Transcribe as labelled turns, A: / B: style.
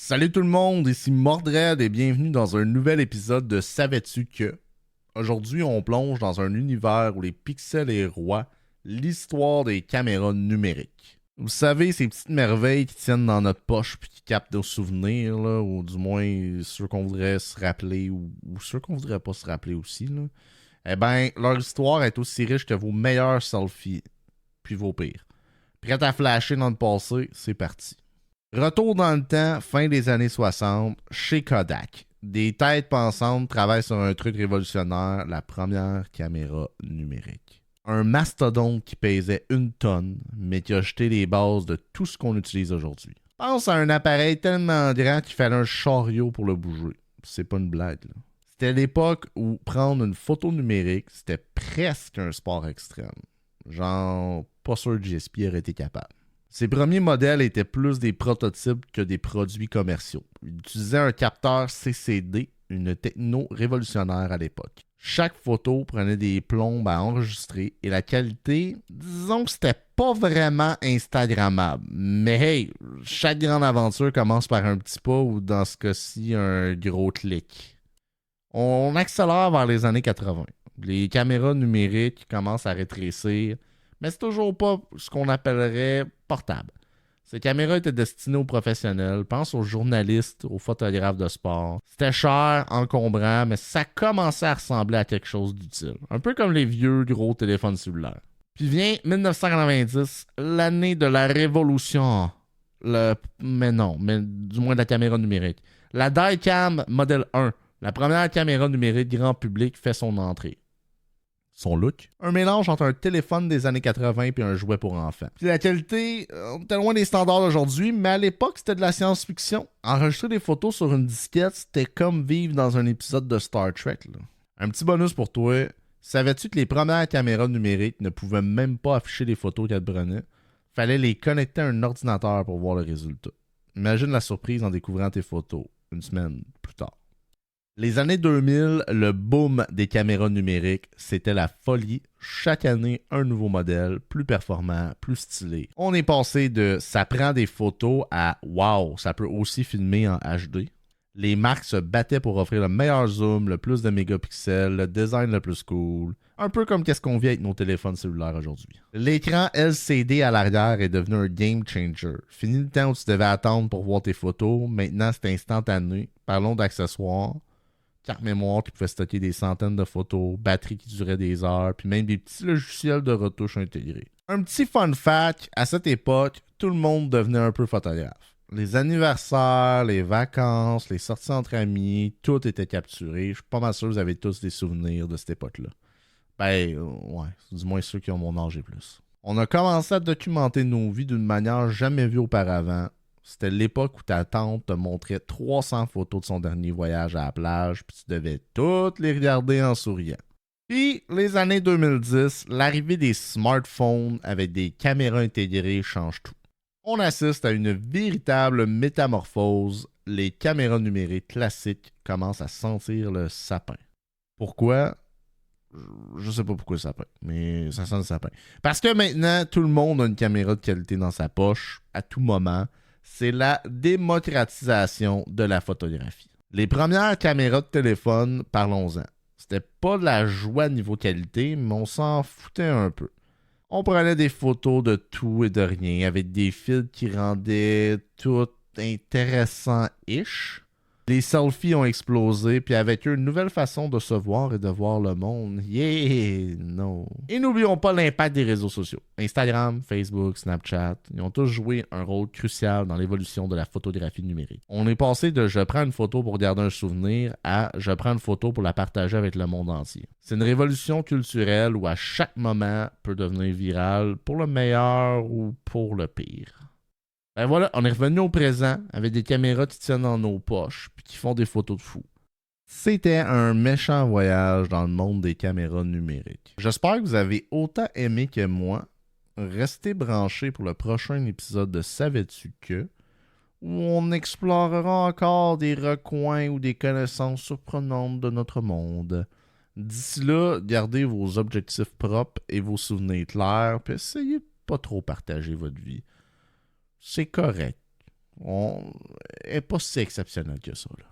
A: Salut tout le monde, ici Mordred et bienvenue dans un nouvel épisode de Savais-tu que? Aujourd'hui, on plonge dans un univers où les pixels est roi, l'histoire des caméras numériques. Vous savez, ces petites merveilles qui tiennent dans notre poche puis qui captent nos souvenirs, là, ou du moins ceux qu'on voudrait se rappeler ou ceux qu'on voudrait pas se rappeler aussi. Là. Eh ben, leur histoire est aussi riche que vos meilleurs selfies, puis vos pires. Prêt à flasher dans le passé, c'est parti. Retour dans le temps, fin des années 60, chez Kodak. Des têtes pensantes travaillent sur un truc révolutionnaire, la première caméra numérique. Un mastodonte qui pesait 1 tonne, mais qui a jeté les bases de tout ce qu'on utilise aujourd'hui. Pense à un appareil tellement grand qu'il fallait un chariot pour le bouger. C'est pas une blague, là. C'était l'époque où prendre une photo numérique, c'était presque un sport extrême. Genre, pas sûr que GSP aurait été capable. Ces premiers modèles étaient plus des prototypes que des produits commerciaux. Ils utilisaient un capteur CCD, une techno révolutionnaire à l'époque. Chaque photo prenait des plombes à enregistrer et la qualité, disons que c'était pas vraiment instagrammable. Mais hey, chaque grande aventure commence par un petit pas ou dans ce cas-ci, un gros clic. On accélère vers les années 80. Les caméras numériques commencent à rétrécir, mais c'est toujours pas ce qu'on appellerait portable. Ces caméras étaient destinées aux professionnels, pense aux journalistes, aux photographes de sport. C'était cher, encombrant, mais ça commençait à ressembler à quelque chose d'utile. Un peu comme les vieux gros téléphones cellulaires. Puis vient 1990, l'année de la révolution. Mais du moins de la caméra numérique. La Dicam Model 1, la première caméra numérique grand public, fait son entrée. Son look. Un mélange entre un téléphone des années 80 et un jouet pour enfants. Puis la qualité, on était loin des standards d'aujourd'hui, mais à l'époque, c'était de la science-fiction. Enregistrer des photos sur une disquette, c'était comme vivre dans un épisode de Star Trek. Là. Un petit bonus pour toi. Savais-tu que les premières caméras numériques ne pouvaient même pas afficher les photos qu'elles prenaient? Fallait les connecter à un ordinateur pour voir le résultat. Imagine la surprise en découvrant tes photos une semaine plus tard. Les années 2000, le boom des caméras numériques, c'était la folie. Chaque année, un nouveau modèle, plus performant, plus stylé. On est passé de « ça prend des photos » à « wow, ça peut aussi filmer en HD ». Les marques se battaient pour offrir le meilleur zoom, le plus de mégapixels, le design le plus cool. Un peu comme qu'est-ce qu'on vit avec nos téléphones cellulaires aujourd'hui. L'écran LCD à l'arrière est devenu un game changer. Fini le temps où tu devais attendre pour voir tes photos. Maintenant, c'est instantané. Parlons d'accessoires. Carte mémoire qui pouvait stocker des centaines de photos, batterie qui durait des heures, puis même des petits logiciels de retouche intégrés. Un petit fun fact, à cette époque, tout le monde devenait un peu photographe. Les anniversaires, les vacances, les sorties entre amis, tout était capturé. Je suis pas mal sûr que vous avez tous des souvenirs de cette époque-là. Ouais, du moins ceux qui ont mon âge et plus. On a commencé à documenter nos vies d'une manière jamais vue auparavant. C'était l'époque où ta tante te montrait 300 photos de son dernier voyage à la plage, puis tu devais toutes les regarder en souriant. Puis, les années 2010, l'arrivée des smartphones avec des caméras intégrées change tout. On assiste à une véritable métamorphose. Les caméras numériques classiques commencent à sentir le sapin. Pourquoi? Je sais pas pourquoi le sapin, mais ça sent le sapin. Parce que maintenant, tout le monde a une caméra de qualité dans sa poche, à tout moment. C'est la démocratisation de la photographie. Les premières caméras de téléphone, parlons-en. C'était pas de la joie niveau qualité, mais on s'en foutait un peu. On prenait des photos de tout et de rien, avec des filtres qui rendaient tout intéressant-ish. Les selfies ont explosé, puis avec eux, une nouvelle façon de se voir et de voir le monde. Yeah! No! Et n'oublions pas l'impact des réseaux sociaux. Instagram, Facebook, Snapchat, ils ont tous joué un rôle crucial dans l'évolution de la photographie numérique. On est passé de « je prends une photo pour garder un souvenir » à « je prends une photo pour la partager avec le monde entier ». C'est une révolution culturelle où à chaque moment peut devenir viral pour le meilleur ou pour le pire. Ben voilà, on est revenu au présent avec des caméras qui tiennent dans nos poches puis qui font des photos de fou. C'était un méchant voyage dans le monde des caméras numériques. J'espère que vous avez autant aimé que moi. Restez branchés pour le prochain épisode de Savais-tu que, où on explorera encore des recoins ou des connaissances surprenantes de notre monde. D'ici là, gardez vos objectifs propres et vos souvenirs clairs, puis essayez de pas trop partager votre vie. C'est correct. Elle est pas si exceptionnelle que ça, là.